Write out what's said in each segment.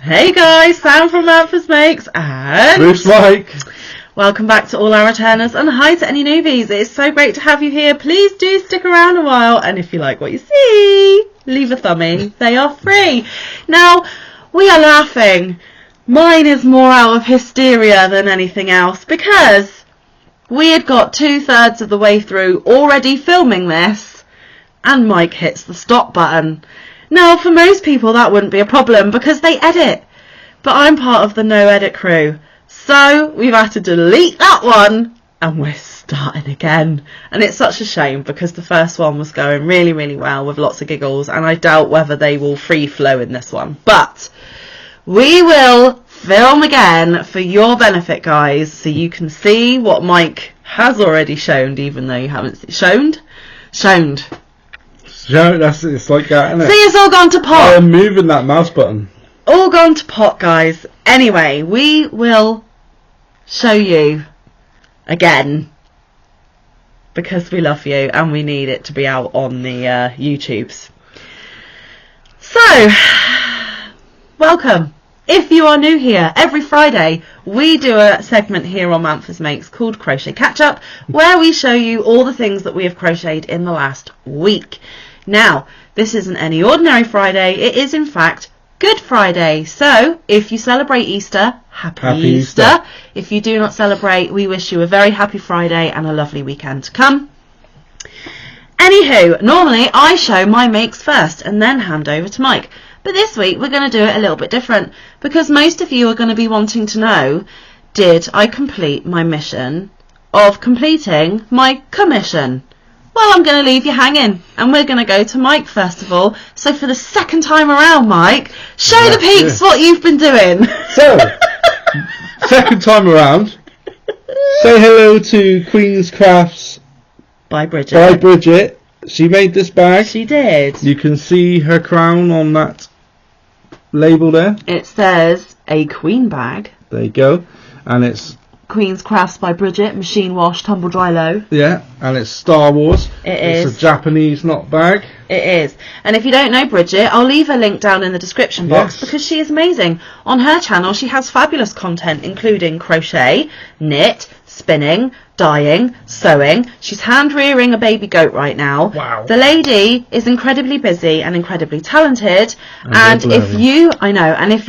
Hey guys, Sam from Manfa Makes and Bruce Mike. Welcome back to all our returners and hi to any newbies. It's so great to have you here. Please do stick around a while, and if you like what you see, leave a thumbie. They are free. Now, we are laughing. Mine is more out of hysteria than anything else because we had got 2/3 of the way through already filming this and Mike hits the stop button. Now, for most people that wouldn't be a problem because they edit, but I'm part of the no edit crew, so we've had to delete that one and we're starting again. And it's such a shame because the first one was going really, really well with lots of giggles, and I doubt whether they will free flow in this one, but we will film again for your benefit, guys, so you can see what Mike has already shown, even though you haven't shown. Yeah, it's like that, isn't it? See, it's all gone to pot. I am moving that mouse button. All gone to pot, guys. Anyway, we will show you again because we love you and we need it to be out on the YouTubes. So, welcome. If you are new here, every Friday we do a segment here on Manfa Makes called Crochet Catch Up, where we show you all the things that we have crocheted in the last week. Now, this isn't any ordinary Friday, it is in fact Good Friday. So, if you celebrate Easter, happy Easter. If you do not celebrate, we wish you a very happy Friday and a lovely weekend to come. Anywho, normally I show my makes first and then hand over to Mike. But this week we're going to do it a little bit different because most of you are going to be wanting to know, did I complete my mission of completing my commission? Well, I'm going to leave you hanging and we're going to go to Mike first of all. So for the second time around, Mike, show the peeps what you've been doing. So, second time around, say hello to Queen's Crafts by Bridget. By Bridget. She made this bag. She did. You can see her crown on that label there. It says a queen bag. There you go. And it's Queen's Crafts by Bridget, machine wash, tumble dry low. Yeah, and it's Star Wars. It's a Japanese knot bag. It is. And if you don't know Bridget, I'll leave a link down in the description box because she is amazing. On her channel, she has fabulous content, including crochet, knit, spinning, dyeing, sewing. She's hand rearing a baby goat right now. Wow. The lady is incredibly busy and incredibly talented. And if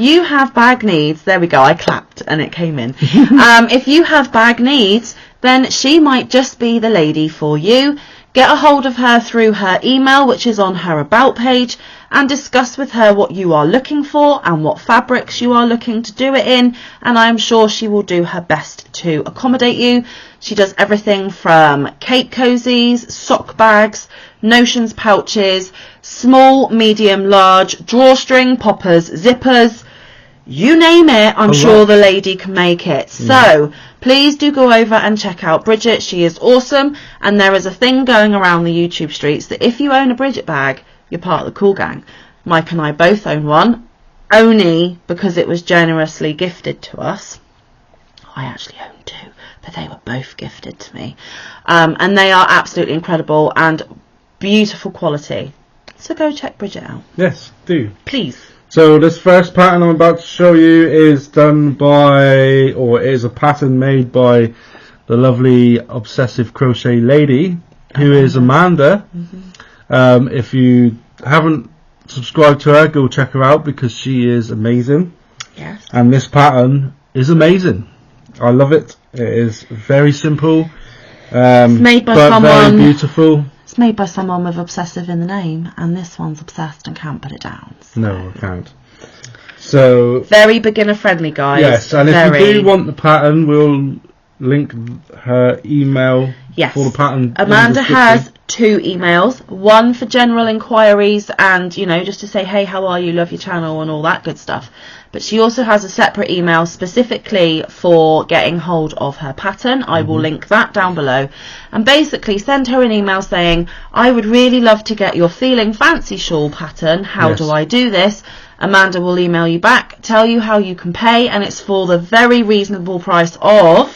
you have bag needs, there we go, I clapped and it came in. If you have bag needs, then she might just be the lady for you. Get a hold of her through her email, which is on her about page, and discuss with her what you are looking for and what fabrics you are looking to do it in, and I am sure she will do her best to accommodate you. She does everything from cake cozies, sock bags, notions pouches, small, medium, large, drawstring, poppers, zippers, you name it, I'm sure the lady can make it. So please do go over and check out Bridget. She is awesome, and there is a thing going around the YouTube streets that if you own a Bridget bag, you're part of the cool gang. Mike and I both own one, only because it was generously gifted to us. I actually own two, but they were both gifted to me. And they are absolutely incredible and beautiful quality. So go check Bridget out. Yes, do. Please. So this first pattern I'm about to show you is done by, or is a pattern made by the lovely obsessive crochet lady, who is Amanda. If you haven't subscribed to her, go check her out because she is amazing. Yes. And this pattern is amazing. I love it. It is very simple, it's made by but someone, very beautiful. It's made by someone with obsessive in the name, and this one's obsessed and can't put it down. So. No, I can't. So very beginner friendly, guys. Yes, and if you do want the pattern, we'll link her email for the pattern. Amanda has 2 emails, one for general inquiries and, you know, just to say, hey, how are you, love your channel and all that good stuff. But she also has a separate email specifically for getting hold of her pattern. I will link that down below. And basically send her an email saying, I would really love to get your Feeling Fancy shawl pattern. How do I do this? Amanda will email you back, tell you how you can pay, and it's for the very reasonable price of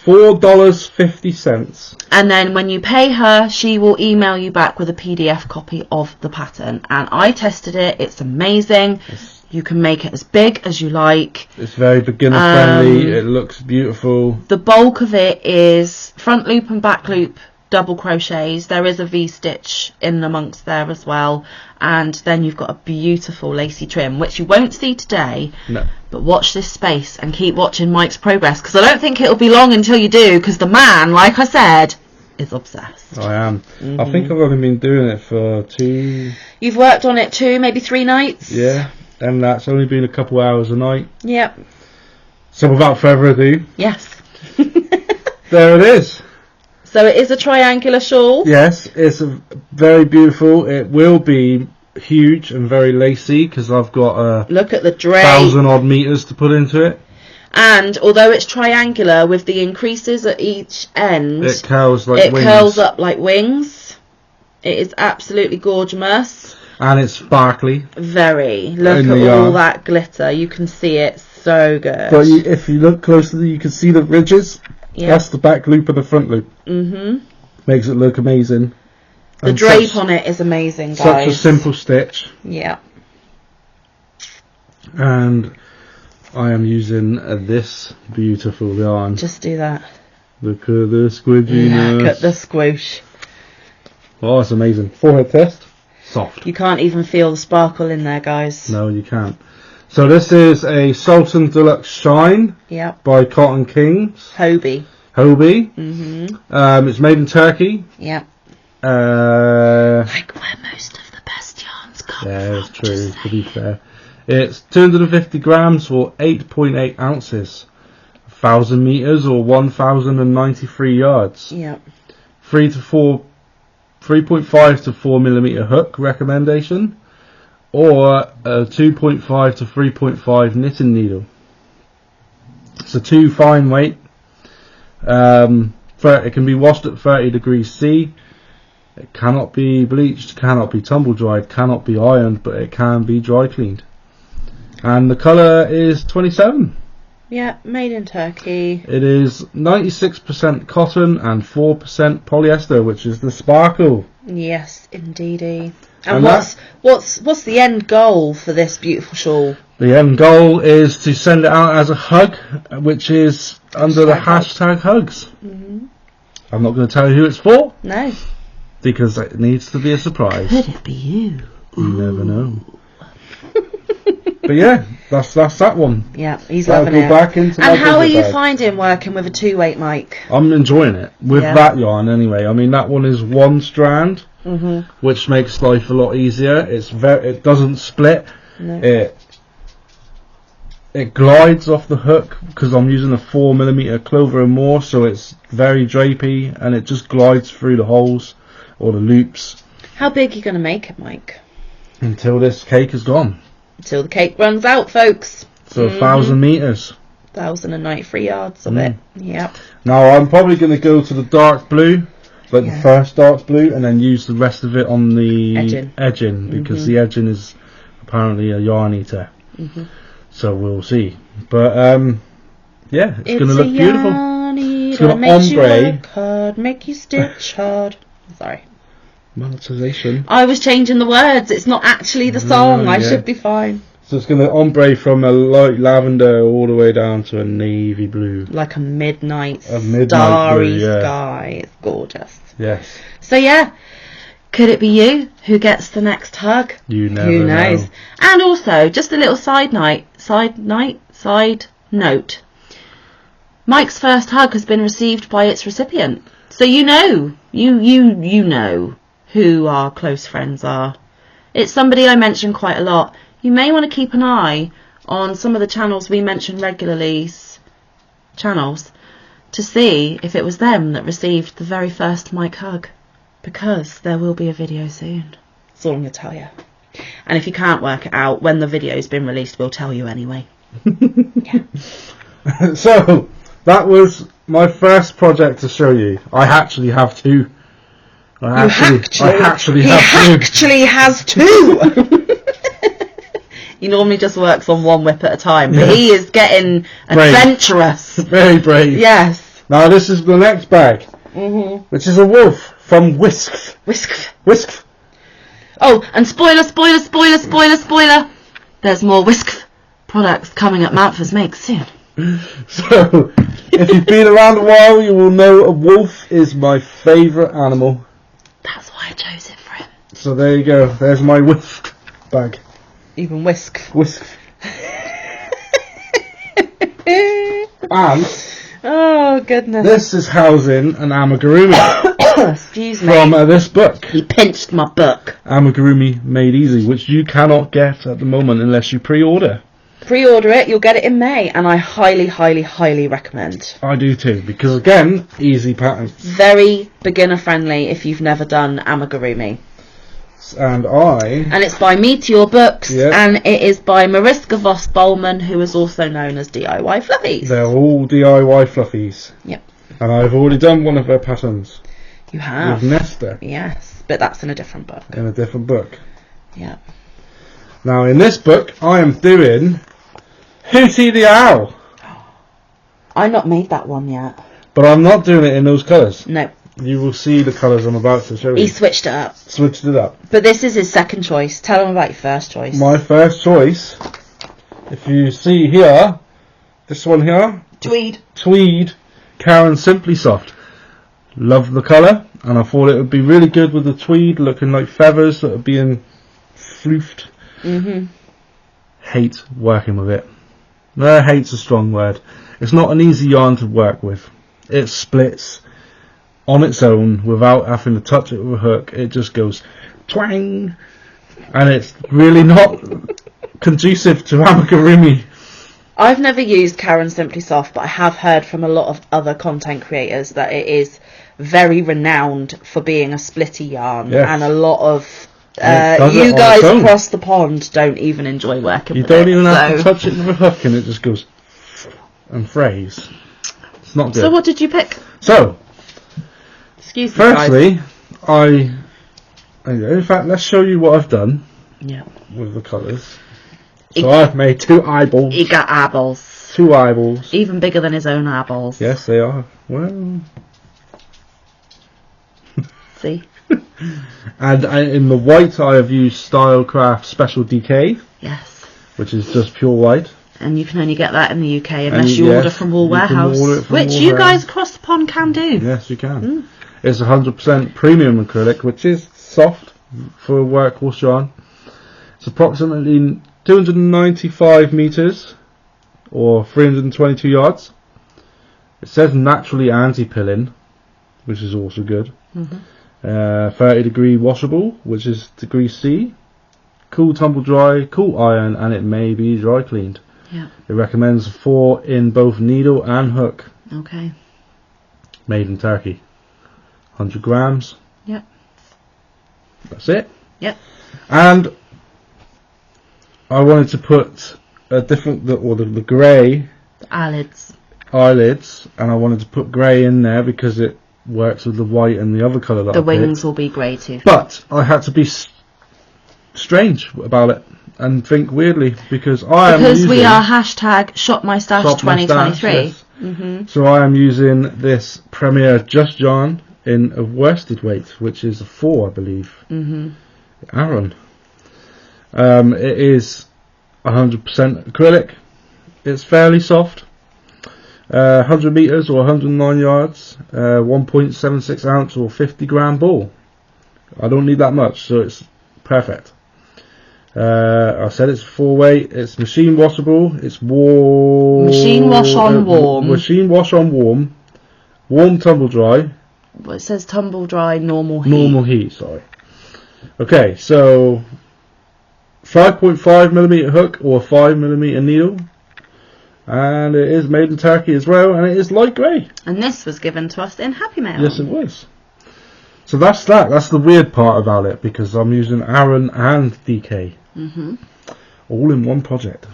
$4.50. And then when you pay her, she will email you back with a PDF copy of the pattern. And I tested it. It's amazing. You can make it as big as you like. It's very beginner friendly. It looks beautiful. The bulk of it is front loop and back loop double crochets. There is a V-stitch in amongst there as well, and then you've got a beautiful lacy trim, which you won't see today. No. But watch this space and keep watching Mike's progress, because I don't think it'll be long until you do, because the man, like I said, is obsessed. I am. I think I've only been doing it for 2... You've worked on it 2, maybe 3 nights? Yeah, and that's only been a couple hours a night. Yep. So without further ado... Yes. There it is. So it is a triangular shawl. Yes, it's very beautiful. It will be huge and very lacy because I've got Look at the drape. 1,000 odd meters to put into it. And although it's triangular with the increases at each end, it curls like wings. It curls up like wings. It is absolutely gorgeous. And it's sparkly. Very. Look at all that glitter. You can see it so good. But if you look closely, you can see the ridges. Yeah. That's the back loop and the front loop. Makes it look amazing. The drape on it is amazing, guys. Such a simple stitch. Yeah. And I am using this beautiful yarn. Just do that. Look at the squidginess. Look at the squish. Oh, it's amazing. Forehead test. Soft. You can't even feel the sparkle in there, guys. No, you can't. So this is a Sultan Deluxe Shine. Yep. By Cotton Kings. Hobie. It's made in Turkey. Yep. Like where most of the best yarns come from. Yeah, it's true, to be fair. It's 250 grams or 8.8 ounces. 1,000 meters or 1,093 yards. Yep. 3.5 to 4 millimeter hook recommendation, or a 2.5 to 3.5 knitting needle. It's a 2 fine weight. It can be washed at 30 degrees C. It cannot be bleached, cannot be tumble dried, cannot be ironed, but it can be dry cleaned. And the colour is 27. Yeah, made in Turkey. It is 96% cotton and 4% polyester, which is the sparkle. Yes, indeedy. And what's the end goal for this beautiful shawl? The end goal is to send it out as a hug, which is under the hashtag hugs. I'm not going to tell you who it's for. No. Because it needs to be a surprise. Could it be you? You never know. But yeah, that's that one. Yeah, he's loving it. And how are you finding working with a 2-weight Mike? I'm enjoying it with that yarn anyway. I mean, that one is 1 strand, which makes life a lot easier. It doesn't split. No. It glides off the hook because I'm using a 4mm clover and more, so it's very drapey and it just glides through the holes or the loops. How big are you going to make it, Mike? Until this cake is gone. Until the cake runs out, folks. So 1,000 meters. 1,093 yards of it. Yep. Now I'm probably going to go to the dark blue, like the first dark blue, and then use the rest of it on the edging because the edging is apparently a yarn eater. So we'll see. But yeah, it's going to look beautiful. It's going to ombre. You work hard, make you stitch hard. Sorry. Monetization. I was changing the words. It's not actually the song. I should be fine. So it's going to ombre from a light lavender all the way down to a navy blue. Like a midnight starry blue, sky. It's gorgeous. Yes. So yeah, could it be you who gets the next hug? You never Who knows? know. And also, just a little side note. Mike's first hug has been received by its recipient. So you know who our close friends are. It's somebody I mention quite a lot. You may want to keep an eye on some of the channels we mention regularly, to see if it was them that received the very first Mike hug, because there will be a video soon. That's all I'm going to tell you. And if you can't work it out, when the video's been released, we'll tell you anyway. So, that was my first project to show you. I actually have 2. I actually has 2. He normally just works on 1 whip at a time, but he is getting adventurous. Very brave. Yes. Now this is the next bag, which is a wolf from Whisk. Oh, and spoiler. There's more whisk products coming at Manfa's Make soon. So, if you've been around a while, you will know a wolf is my favourite animal. That's why I chose it for him. So there you go. There's my whisk bag. Even whisk. Whisk. And oh goodness. This is housing an amigurumi. Excuse me. From this book. He pinched my book. Amigurumi Made Easy, which you cannot get at the moment unless you pre-order. Pre-order it, you'll get it in May, and I highly, highly, highly recommend. I do too, because again, easy patterns. Very beginner friendly if you've never done amigurumi. And it's by Meteor Books, yeah. And it is by Mariska Voss Bowman, who is also known as DIY Fluffies. They're all DIY fluffies. Yep. And I've already done one of their patterns. You have? With Nesta. Yes, but that's in a different book. In a different book. Yeah. Now in this book, I am doing Hootie the Owl. I've not made that one yet. But I'm not doing it in those colours. No. You will see the colours I'm about to show you. He switched it up. Switched it up. But this is his second choice. Tell him about your first choice. My first choice, if you see here, this one here. Tweed. Karen Simply Soft. Love the colour, and I thought it would be really good with the tweed looking like feathers that are being floofed. Hate working with it. No, hate's a strong word. It's not an easy yarn to work with. It splits on its own without having to touch it with a hook. It just goes twang, and it's really not conducive to amigurumi. I've never used Karen Simply Soft, but I have heard from a lot of other content creators that it is very renowned for being a splitty yarn, yes. And a lot of you guys across the pond don't even enjoy working with it. You don't even have to touch it with a hook, and it just goes and frays. It's not good. So what did you pick? So, excuse me, firstly, in fact, let's show you what I've done. Yeah. With the colours. So I've made 2 eyeballs. He got eyeballs. 2 eyeballs. Even bigger than his own eyeballs. Yes, they are. Well. See? And in the white, I have used Stylecraft Special DK. Yes. Which is just pure white. And you can only get that in the UK unless you order from Wool Warehouse, which you guys across the pond can do. Yes, you can. It's 100% premium acrylic, which is soft for a workhorse yarn. It's approximately 295 metres or 322 yards. It says naturally anti-pilling, which is also good. 30 degree washable, which is degree C. Cool tumble dry, cool iron, and it may be dry cleaned. Yeah. It recommends 4 in both needle and hook. Okay. Made in Turkey. 100 grams. Yep. That's it. Yep. And I wanted to put a different, the grey eyelids, and I wanted to put grey in there because it works with the white and the other colour that the I wings picked. will be grey too. But I had to be strange about it and think weirdly because we are hashtag Shop My Stash 2023. Yes. So I am using this Premier Just yarn in a worsted weight, which is a 4, I believe. Aran. It is 100% acrylic. It's fairly soft. 100 metres or 109 yards. 1.76 ounce or 50 gram ball. I don't need that much, so it's perfect. I said it's 4-weight. It's machine washable. It's warm. Machine wash on warm. Machine wash on warm. Warm tumble dry. Well, it says tumble dry normal heat. Normal heat. Sorry. Okay, so 5.5mm hook or 5mm needle, and it is made in Turkey as well, and it is light grey. And this was given to us in Happy Mail. Yes, it was. So that's that. That's the weird part about it because I'm using Aran and DK. All in one project.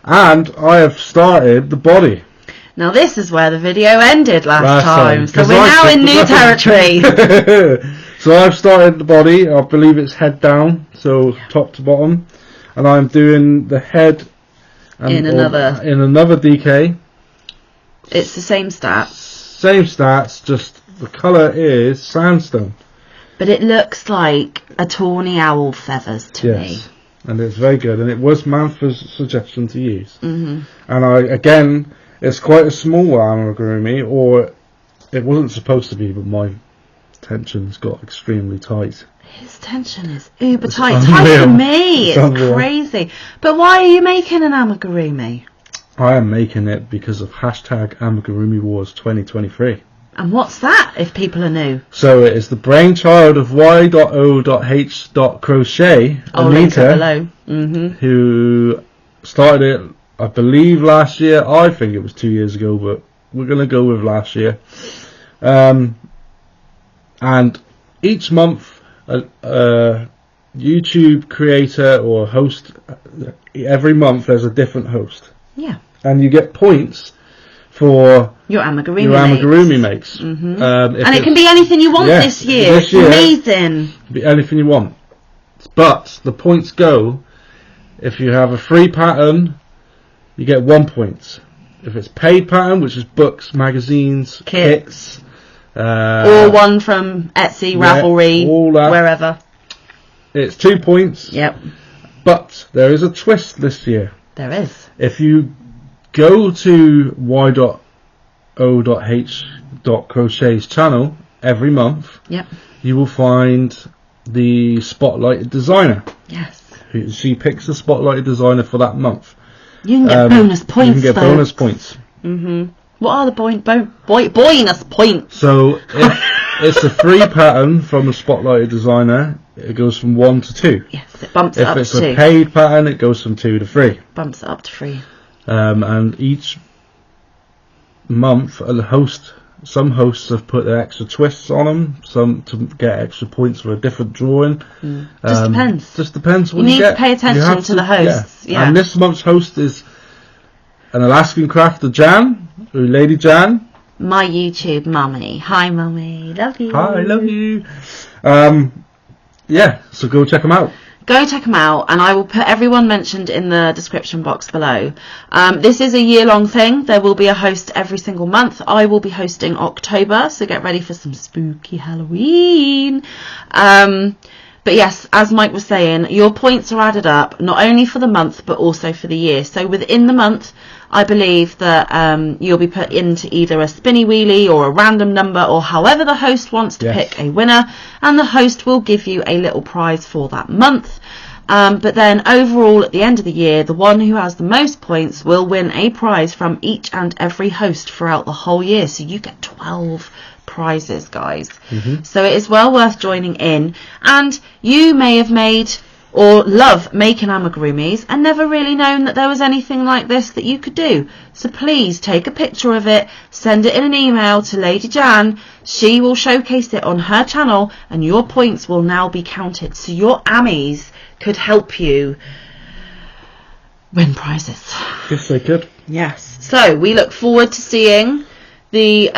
And I have started the body. Now this is where the video ended last time. So we're now in new territory. So I've started the body. I believe it's head down, so top to bottom. And I'm doing the head in another DK. It's the same stats. Same stats, just the colour is sandstone. But it looks like a tawny owl feathers to me. and it's very good. And it was Manfa's suggestion to use. Mm-hmm. And it's quite a small amigurumi, or it wasn't supposed to be, but my tensions got extremely tight. His tension is uber tight. Tight for me. It's crazy. But why are you making an amigurumi? I am making it because of hashtag Amigurumi Wars 2023. And what's that, if people are new? So it is the brainchild of y.o.h.crochet, Anita, who started it, I believe, last year. I think it was 2 years ago, but we're going to go with last year. And each month, a YouTube creator or host, every month there's a different host. Yeah. And you get points for your amigurumi makes. Mm-hmm. And it can be anything you want this year. It's amazing. It can be anything you want. But the points go, if you have a free pattern, you get 1 point. If it's paid pattern, which is books, magazines, kits, or one from Etsy, Ravelry, wherever, it's 2 points. Yep. But there is a twist this year. There is. If you go to y.o.h.crochet's channel every month, yep, you will find the spotlighted designer. Yes. She picks the spotlighted designer for that month. You can get bonus points. You can get bonus points. Mm-hmm. What are the bonus points? So if it's a free pattern from the spotlighted designer, it goes from 1 to 2. Yes, it bumps it up to 2. If it's a paid pattern, it goes from 2 to 3. Bumps it up to 3. And each month, some hosts have put their extra twists on them, some to get extra points for a different drawing. Just depends. Just depends what you you get. You need to pay attention to the hosts. Yeah. And this month's host is an Alaskan crafter, Jan, Lady Jan. My YouTube mummy. Hi, mummy. Love you. Hi, love you. So go check them out. Go check them out, and I will put everyone mentioned in the description box below. This is a year-long thing. There will be a host every single month. I will be hosting October, so get ready for some spooky Halloween. But yes, as Mike was saying, your points are added up, not only for the month, but also for the year. So within the month, I believe that you'll be put into either a spinny wheelie or a random number, or however the host wants to pick a winner, and the host will give you a little prize for that month. But then overall, at the end of the year, the one who has the most points will win a prize from each and every host throughout the whole year. So you get 12 prizes, guys. Mm-hmm. So it is well worth joining in. And you may have made or love making amigurumis and never really known that there was anything like this that you could do. So please take a picture of it, send it in an email to Lady Jan. She will showcase it on her channel, and your points will now be counted. So your Ammies could help you win prizes. Yes, they could. Yes. So we look forward to seeing the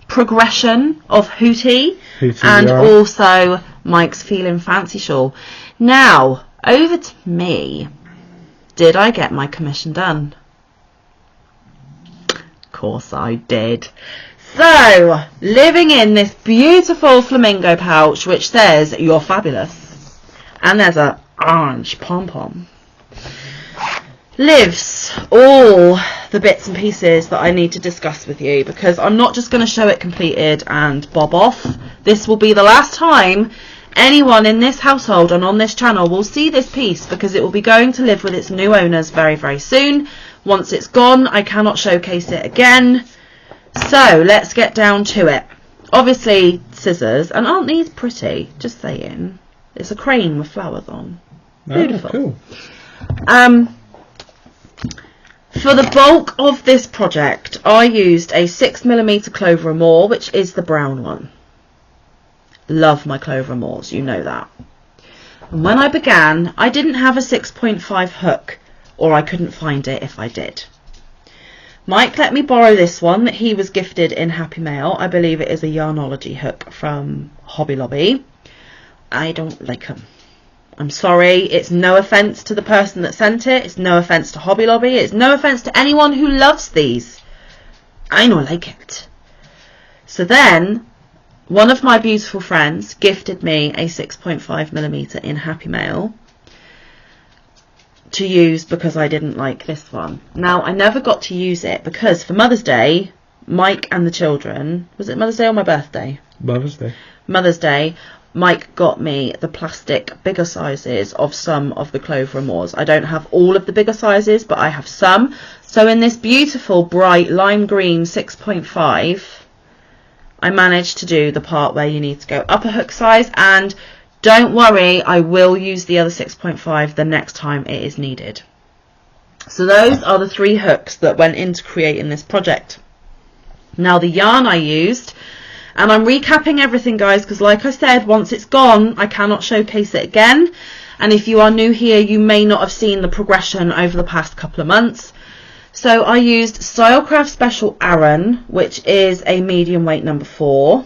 progression of Hootie and also Mike's Feeling Fancy shawl. Now, over to me. Did I get my commission done? Of course I did. So, living in this beautiful flamingo pouch which says, "You're fabulous." And there's a orange pom-pom. Lives all the bits and pieces that I need to discuss with you, because I'm not just going to show it completed and bob off. This will be the last time anyone in this household and on this channel will see this piece, because it will be going to live with its new owners very, very soon. Once it's gone, I cannot showcase it again. So let's get down to it. Obviously scissors, and aren't these pretty? Just saying. It's a crane with flowers on. Beautiful. Cool. For the bulk of this project, I used a 6mm Clover and More, which is the brown one. Love my Clover and Moors, you know that. And when I began, I didn't have a 6.5 hook, or I couldn't find it if I did. Mike let me borrow this one that he was gifted in Happy Mail. I believe it is a Yarnology hook from Hobby Lobby. I don't like them. I'm sorry, it's no offence to the person that sent it, it's no offence to Hobby Lobby, it's no offence to anyone who loves these. I don't like it. So then, one of my beautiful friends gifted me a 6.5mm in Happy Mail, to use because I didn't like this one. Now, I never got to use it because for Mother's Day, Mike and the children, was it Mother's Day or my birthday? Mother's Day. Mother's Day, Mike got me the plastic bigger sizes of some of the Clover Amours. I don't have all of the bigger sizes, but I have some. So in this beautiful bright lime green 6.5, I managed to do the part where you need to go up a hook size, and don't worry, I will use the other 6.5 the next time it is needed. So those are the 3 hooks that went into creating this project. Now the yarn I used, and I'm recapping everything, guys, because like I said, once it's gone, I cannot showcase it again. And if you are new here, you may not have seen the progression over the past couple of months. So I used Stylecraft Special Aran, which is a medium weight number 4.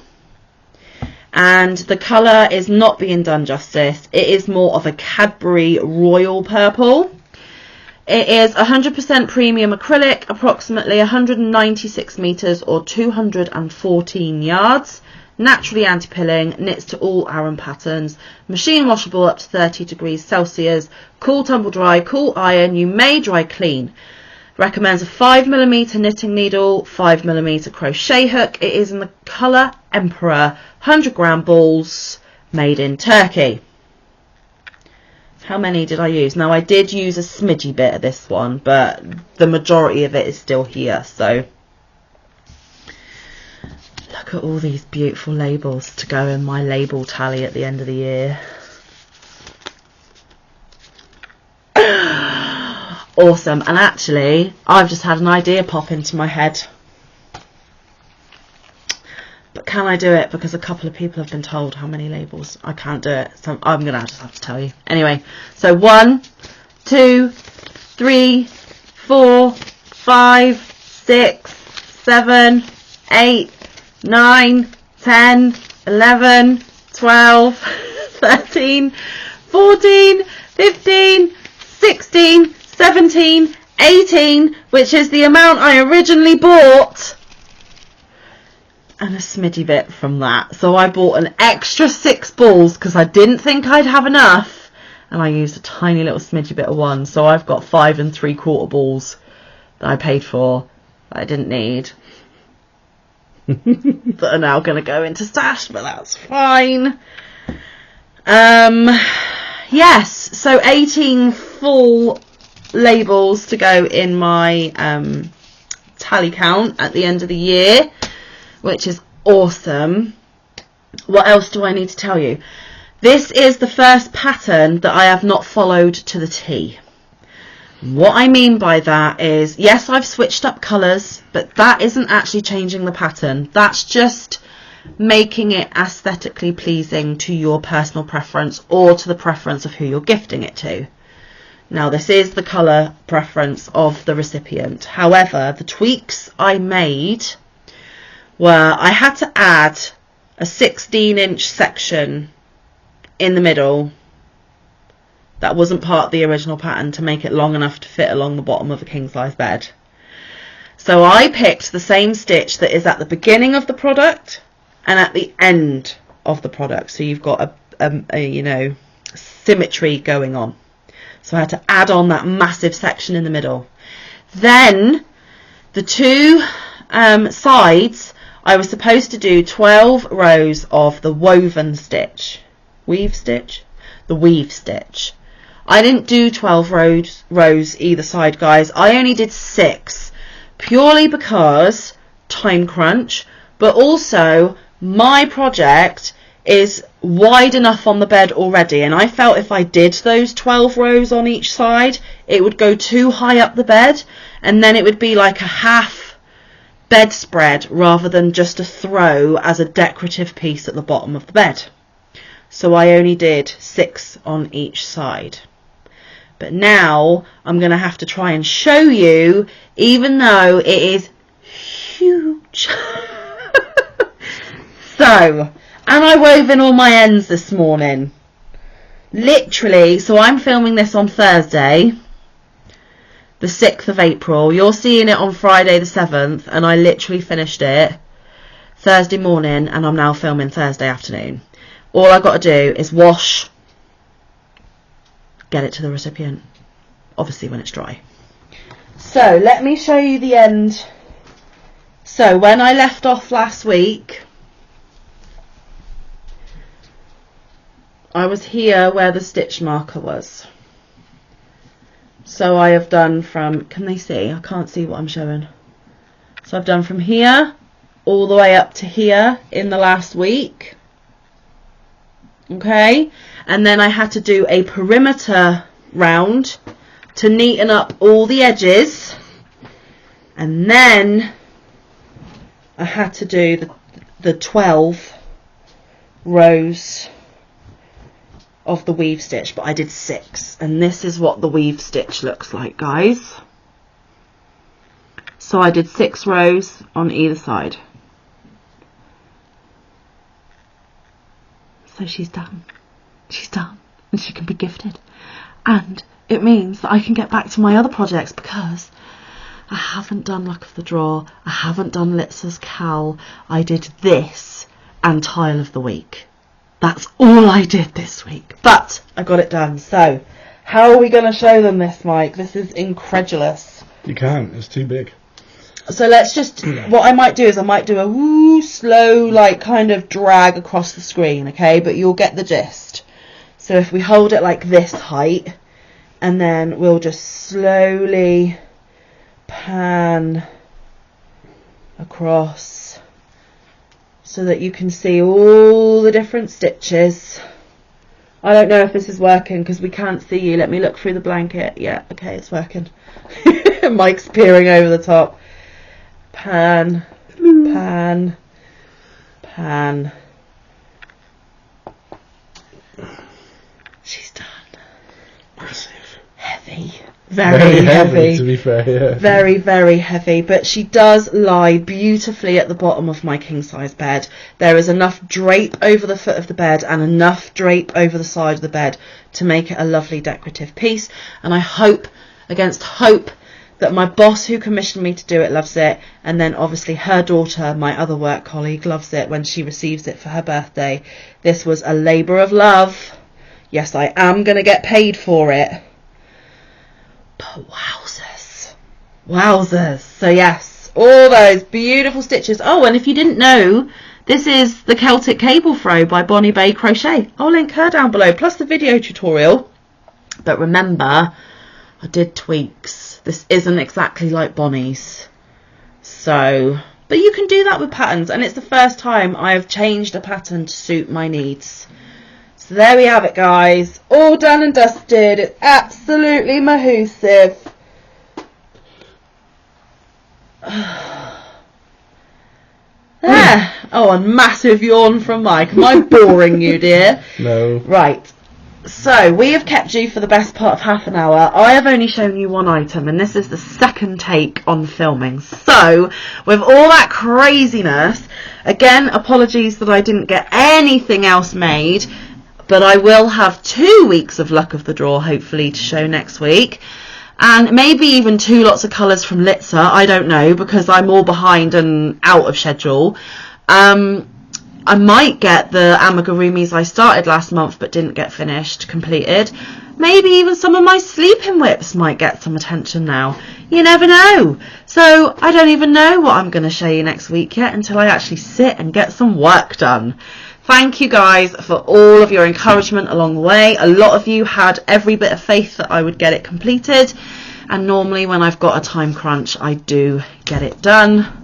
And the colour is not being done justice. It is more of a Cadbury Royal Purple. It is 100% premium acrylic, approximately 196 metres or 214 yards. Naturally anti-pilling, knits to all Aran patterns, machine washable up to 30 degrees Celsius, cool tumble dry, cool iron, you may dry clean. Recommends a 5mm knitting needle, 5mm crochet hook. It is in the colour Emperor, 100 gram balls, made in Turkey. How many did I use? Now I did use a smidgy bit of this one, but the majority of it is still here. So look at all these beautiful labels to go in my label tally at the end of the year. Awesome. And actually, I've just had an idea pop into my head. But can I do it? Because a couple of people have been told how many labels. I can't do it. So I'm going to just have to tell you. Anyway, so 1, 2, 3, 4, 5, 6, 7, 8, 9, 10, 11, 12, 13, 14, 15, 16, 17, 18, which is the amount I originally bought, and a smidgy bit from that. So I bought an extra 6 balls because I didn't think I'd have enough, and I used a tiny little smidgy bit of one. So I've got 5 3/4 balls that I paid for that I didn't need that are now going to go into stash, but that's fine. Yes, so 18 full labels to go in my tally count at the end of the year, which is awesome. What else do I need to tell you? This is the first pattern that I have not followed to the T. What I mean by that is, yes, I've switched up colours, but that isn't actually changing the pattern. That's just making it aesthetically pleasing to your personal preference or to the preference of who you're gifting it to. Now, this is the colour preference of the recipient. However, the tweaks I made were I had to add a 16-inch section in the middle that wasn't part of the original pattern to make it long enough to fit along the bottom of a king-size bed. So I picked the same stitch that is at the beginning of the product and at the end of the product. So you've got a you know, symmetry going on. So I had to add on that massive section in the middle. Then the 2 sides, I was supposed to do 12 rows of the woven stitch. Weave stitch? The weave stitch. I didn't do 12 rows either side, guys. I only did 6. Purely because time crunch, but also my project is wide enough on the bed already, and I felt if I did those 12 rows on each side, it would go too high up the bed, and then it would be like a half bedspread rather than just a throw as a decorative piece at the bottom of the bed. So I only did 6 on each side. But now I'm going to have to try and show you, even though it is huge. So, and I wove in all my ends this morning. Literally, so I'm filming this on Thursday, the 6th of April. You're seeing it on Friday the 7th, and I literally finished it Thursday morning, and I'm now filming Thursday afternoon. All I've got to do is wash, get it to the recipient. obviously when it's dry. So let me show you the end. So when I left off last week, I was here where the stitch marker was. So I have done from, can they see? I can't see what I'm showing. So I've done from here all the way up to here in the last week. Okay, and then I had to do a perimeter round to neaten up all the edges, and then I had to do the 12 rows of the weave stitch, but I did 6, and this is what the weave stitch looks like, guys. So I did 6 rows on either side. So she's done, and she can be gifted, and it means that I can get back to my other projects, because I haven't done Luck of the Draw, I haven't done Litza's Cowl, I did this and Tile of the Week. That's all I did this week, but I got it done. So how are we going to show them this, Mike? This is incredulous. You can't, it's too big. So let's just, what I might do is I might do a woo, slow, like kind of drag across the screen, okay? But you'll get the gist. So if we hold it like this height, and then we'll just slowly pan across so that you can see all the different stitches. I don't know if this is working because we can't see you. Let me look through the blanket. Yeah, okay, it's working. Mike's peering over the top. Pan, pan, pan. She's done. Massive. Heavy. Very heavy. To be fair, yeah. Very, very heavy. But she does lie beautifully at the bottom of my king size bed. There is enough drape over the foot of the bed and enough drape over the side of the bed to make it a lovely decorative piece. And I hope, against hope, that my boss who commissioned me to do it loves it, and then obviously her daughter, my other work colleague, loves it when she receives it for her birthday. This was a labour of love. Yes, I am going to get paid for it. But wowzers. Wowzers. So yes, all those beautiful stitches. Oh, and if you didn't know, this is the Celtic cable throw by Bonnie Bay Crochet. I'll link her down below, plus the video tutorial. But remember, I did tweaks. This isn't exactly like Bonnie's. So, but you can do that with patterns, and it's the first time I have changed a pattern to suit my needs. So there we have it, guys. All done and dusted. It's absolutely mahoosive. There. Oh, a massive yawn from Mike. Am I boring you, dear? No. Right. So, we have kept you for the best part of half an hour. I have only shown you one item, and this is the second take on filming. So, with all that craziness, again, apologies that I didn't get anything else made, but I will have 2 weeks of Luck of the Draw, hopefully, to show next week. And maybe even 2 lots of colours from Litza, I don't know, because I'm all behind and out of schedule. I might get the amigurumis I started last month but didn't get finished, completed. Maybe even some of my sleeping whips might get some attention now. You never know. So I don't even know what I'm going to show you next week yet until I actually sit and get some work done. Thank you guys for all of your encouragement along the way. A lot of you had every bit of faith that I would get it completed. And normally when I've got a time crunch, I do get it done.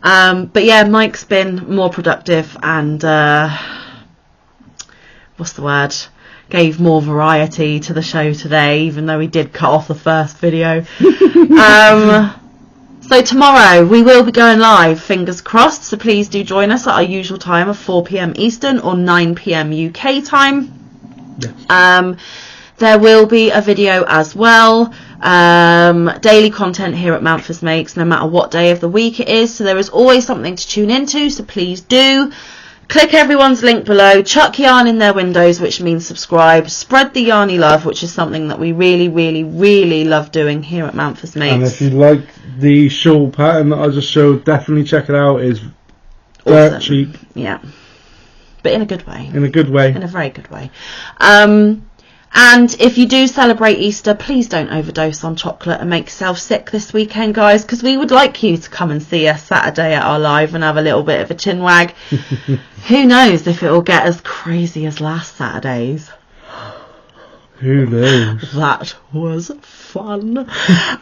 But yeah, Mike's been more productive and, what's the word? Gave more variety to the show today, even though we did cut off the first video. So tomorrow we will be going live, fingers crossed, so please do join us at our usual time of 4 PM Eastern or 9 PM UK time. Yes. There will be a video as well. Daily content here at Manfa's Makes, no matter what day of the week it is, so there is always something to tune into, so please do click everyone's link below, chuck yarn in their windows, which means subscribe, spread the yarny love, which is something that we really love doing here at Manfa's Makes. And if you like the shawl pattern that I just showed, definitely check it out. It's dirt cheap. Yeah, but in a good way. In a good way. In a very good way. And if you do celebrate Easter, please don't overdose on chocolate and make yourself sick this weekend, guys, because we would like you to come and see us Saturday at our live and have a little bit of a chin wag. Who knows if it will get as crazy as last Saturday's. Who knows? That was fun.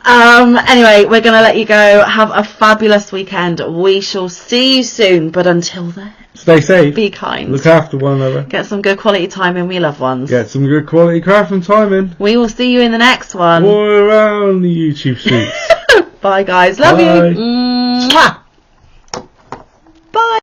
Anyway, we're going to let you go. Have a fabulous weekend. We shall see you soon, but until then, stay safe. Be kind. Look after one another. Get some good quality time in with your loved ones. Get some good quality crafting time in. We will see you in the next one. All around the YouTube streets. Bye, guys. Love Bye. you. Mwah.